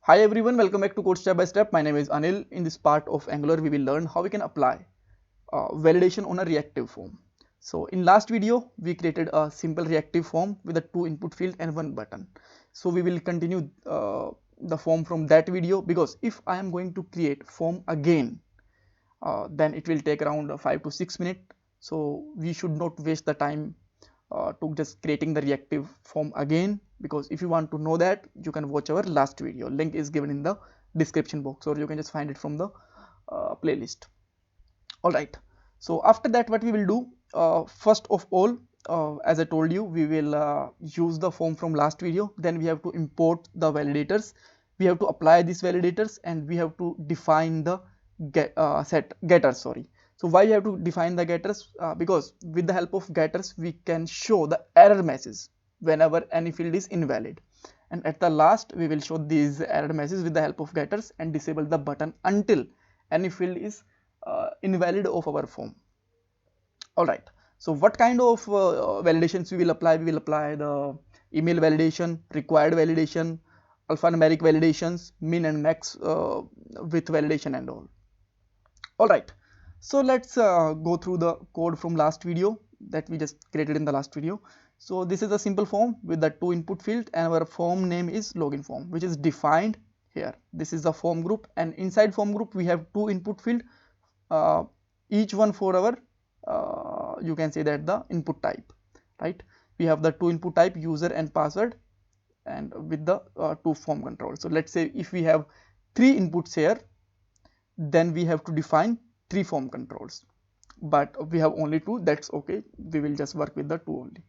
Hi everyone, welcome back to Code Step by Step. My name is Anil. In this part of Angular, we will learn how we can apply validation on a reactive form. So in last video, we created a simple reactive form with a two input field and one button. So we will continue the form from that video, because if I am going to create form again, then it will take around 5 to 6 minutes. So we should not waste the time to just creating the reactive form again, because if you want to know that, you can watch our last video. Link is given in the description box, or you can just find it from the playlist. All right, so after that, what we will do, first of all, as I told you, we will use the form from last video. Then we have to import the validators, we have to apply these validators, and we have to define the getters. Sorry. So why we have to define the getters? Because with the help of getters, we can show the error message whenever any field is invalid, and at the last we will show these error messages with the help of getters and disable the button until any field is invalid of our form. All right, so what kind of validations we will apply? We will apply the email validation, required validation, alphanumeric validations, min and max with validation and all right, so let's go through the code from last video that we just created in the last video. So this is a simple form with the two input field, and our form name is login form, which is defined here. This is the form group, and inside form group we have two input field, uh, each one for our you can say that the input type, right? We have the two input type, user and password, and with the two form controls. So let's say if we have three inputs here, then we have to define three form controls, but we have only two. That's okay, we will just work with the two only.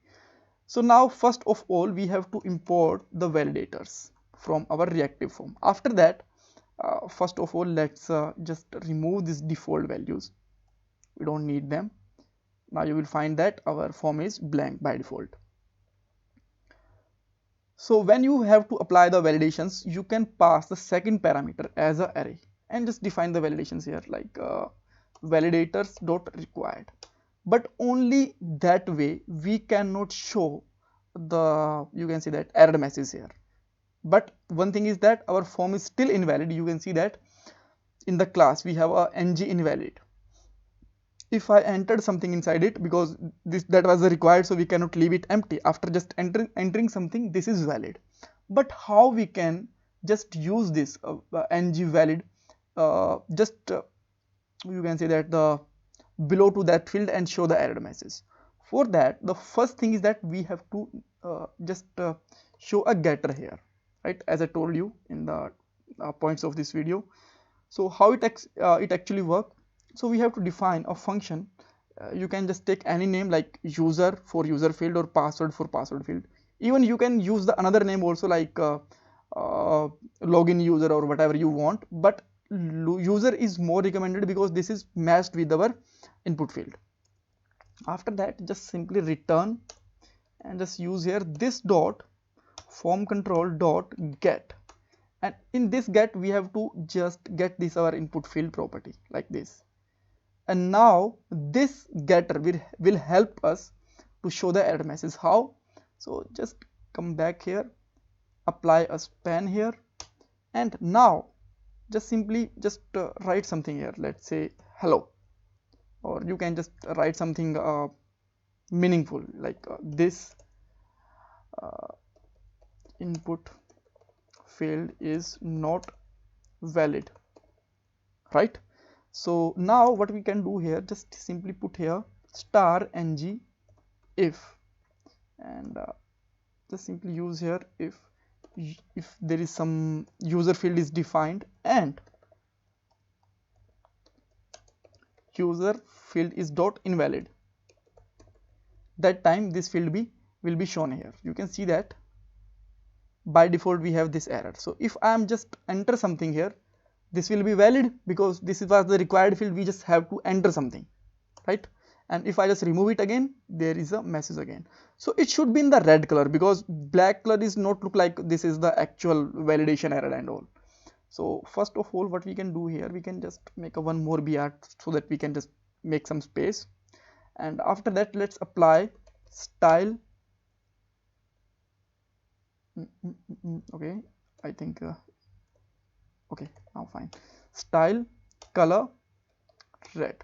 So now first of all, we have to import the validators from our reactive form. After that, first of all, let's just remove these default values. We don't need them. Now you will find that our form is blank by default. So when you have to apply the validations, you can pass the second parameter as an array and just define the validations here, like validators dot required. But only that way we cannot show the, you can see that, error message here. But one thing is that our form is still invalid. You can see that in the class we have a ng invalid. If I entered something inside it, because that was the required, so we cannot leave it empty. After just entering something, this is valid. But how we can just use this ng valid, just you can say that the below to that field and show the error message. For that, the first thing is that we have to just show a getter here, right? As I told you in the points of this video. So how it actually work? So we have to define a function. You can just take any name, like user for user field or password for password field. Even you can use the another name also, like login user or whatever you want, but user is more recommended because this is matched with our input field. After that, just simply return and just use here this dot form control dot get, and in this get we have to just get this our input field property like this. And now this getter will help us to show the error message. How? So just come back here, apply a span here, and now just simply just write something here. Let's say hello, or you can just write something meaningful, like this input field is not valid, right? So now what we can do here, just simply put here star ng if, and just simply use here if there is some user field is defined and user field is dot invalid, that time this field will be shown here. You can see that by default we have this error. So if I am just enter something here, this will be valid because this was the required field. We just have to enter something, right? And if I just remove it again, there is a message again. So it should be in the red color, because black color is not look like this is the actual validation error and all. So first of all, what we can do here, we can just make a one more br so that we can just make some space. And after that, let's apply style. Okay, I think Okay, now fine. Style color red,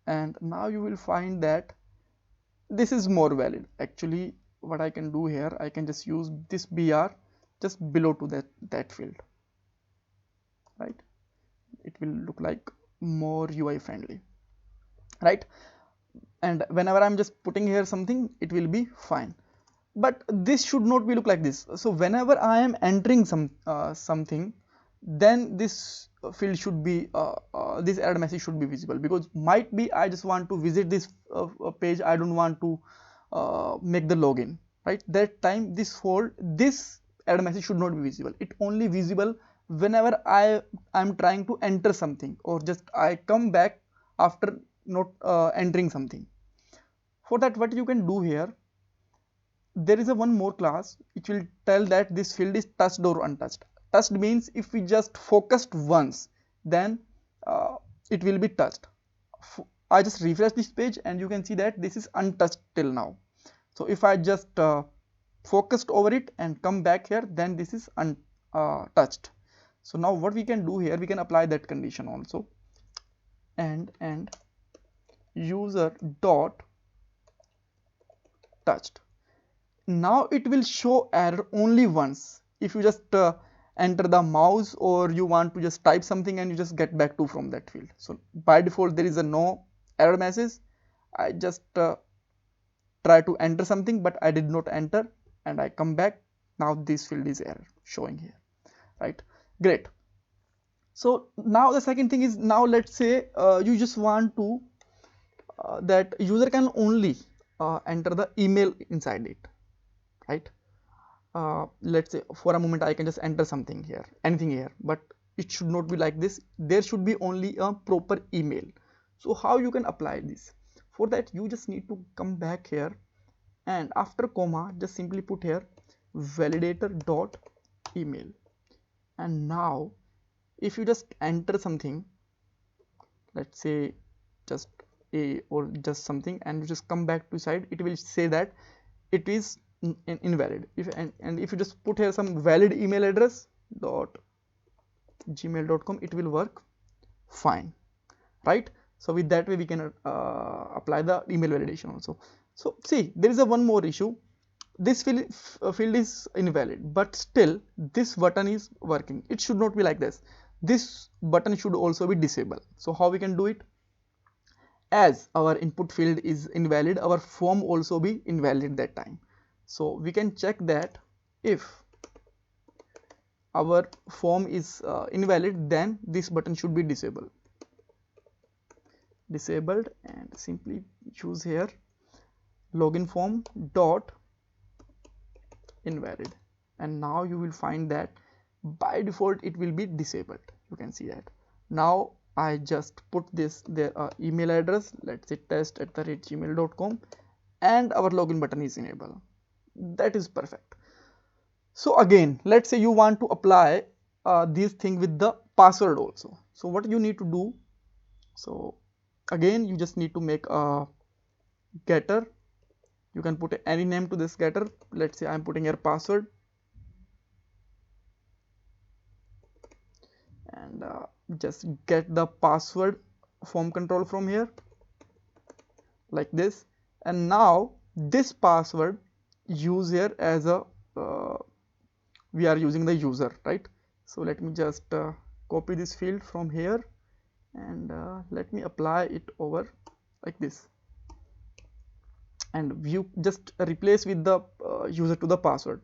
and now you will find that this is more valid. Actually, what I can do here, I can just use this BR just below to that field, right? It will look like more UI friendly, right? And whenever I'm just putting here something, it will be fine. But this should not be look like this. So whenever I am entering something, then this field should be this error message should be visible, because might be I just want to visit this page, I don't want to make the login, right? That time this error message should not be visible. It only visible whenever I'm trying to enter something, or just I come back after not entering something. For that, what you can do here, there is a one more class which will tell that this field is touched or untouched. Touched means if we just focused once, then it will be touched. I just refresh this page and you can see that this is untouched till now. So if I just focused over it and come back here, then this is untouched. So now what we can do here, we can apply that condition also, and user dot touched. Now it will show error only once if you just enter the mouse, or you want to just type something and you just get back to from that field. So by default there is a no error message. I just try to enter something but I did not enter, and I come back. Now this field is error showing here, right? Great. So now the second thing is, now let's say you just want to that user can only enter the email inside it, right? Let's say for a moment I can just enter something here, anything here, but it should not be like this. There should be only a proper email. So how you can apply this? For that, you just need to come back here, and after comma just simply put here validator dot email. And now if you just enter something, let's say just a or just something, and you just come back to side, it will say that it is invalid. And if you just put here some valid email address dot gmail.com, it will work fine, right? So with that way we can apply the email validation also. So see, there is a one more issue. This field is invalid, but still this button is working. It should not be like this. This button should also be disabled. So how we can do it? As our input field is invalid, our form also be invalid that time. So we can check that if our form is invalid, then this button should be disabled, and simply choose here login form dot invalid, and now you will find that by default it will be disabled. You can see that. Now I just put this their email address, let's say test@gmail.com, and our login button is enabled. That is perfect. So again, let's say you want to apply this thing with the password also. So what you need to do? So again, you just need to make a getter. You can put any name to this getter. Let's say I'm putting here password, and just get the password form control from here like this. And now this password use here as a we are using the user, right? So let me just copy this field from here, and let me apply it over like this, and you just replace with the user to the password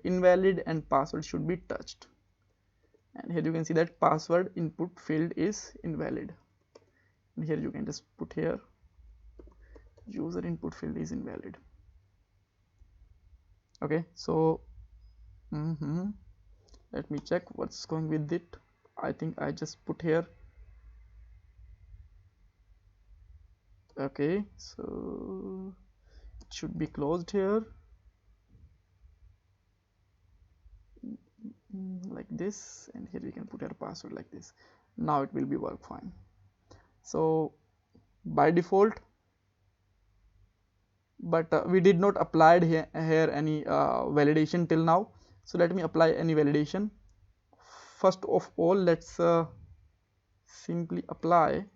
invalid, and password should be touched. And here you can see that password input field is invalid, and here you can just put here user input field is invalid. Okay, so let me check what's going with it. I think I just put here. Okay, so it should be closed here like this, and here we can put our password like this. Now it will be work fine. So by default, but we did not applied here any validation till now. So let me apply any validation. First of all, let's simply apply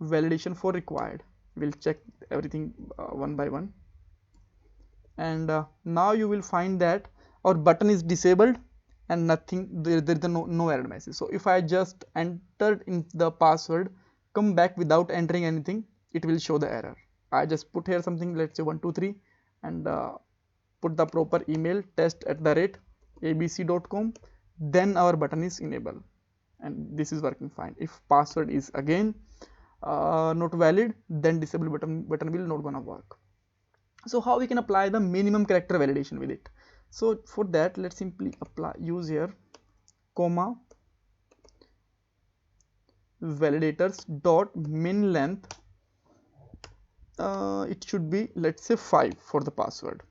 validation for required. We'll check everything one by one, and now you will find that our button is disabled and nothing, there is no error message. So if I just entered in the password, come back without entering anything, it will show the error. I just put here something, let's say 123, and put the proper email, test@abc.com, then our button is enabled and this is working fine. If password is again not valid, then disable button will not gonna work. So how we can apply the minimum character validation with it? So for that, let's simply use here comma validators dot min length. It should be, let's say 5 for the password,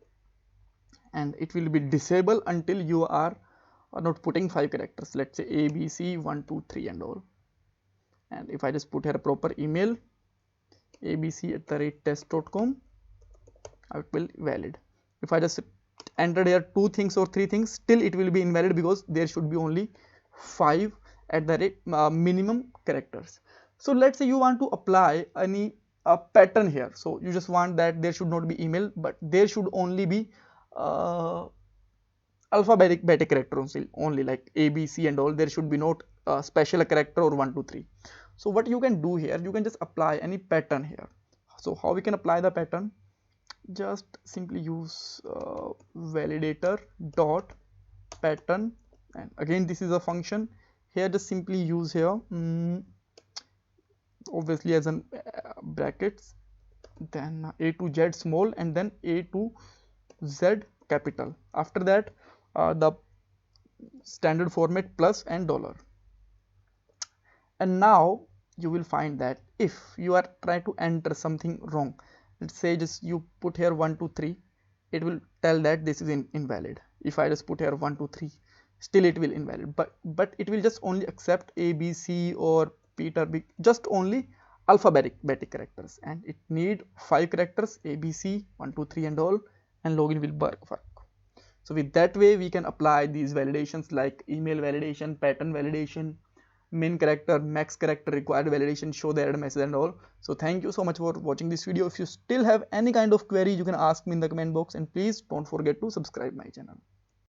and it will be disabled until you are not putting 5 characters, let's say abc123 and all. And if I just put here a proper email, abc@test.com, it will valid. If I just entered here 2 things or 3 things, still it will be invalid because there should be only 5 minimum characters. So let's say you want to apply any pattern here. So you just want that there should not be email, but there should only be alphabetic characters only, like A, B, C and all. There should be not special character or 1, 2, 3. So what you can do here, you can just apply any pattern here. So how we can apply the pattern? Just simply use validator dot pattern, and again this is a function. Here just simply use here obviously as an brackets, then A to Z small, and then A to Z capital. After that the standard format plus and dollar. And now you will find that if you are trying to enter something wrong, let's say just you put here 1, 2, 3, it will tell that this is invalid. If I just put here 1, 2, 3, still it will invalid, but it will just only accept A, B, C or Peter, just only alphabetic characters, and it need 5 characters, A, B, C, 1, 2, 3 and all, and login will work. So with that way we can apply these validations like email validation, pattern validation, min character, max character, required validation, show the error message and all. So thank you so much for watching this video. If you still have any kind of query, you can ask me in the comment box, and please don't forget to subscribe my channel.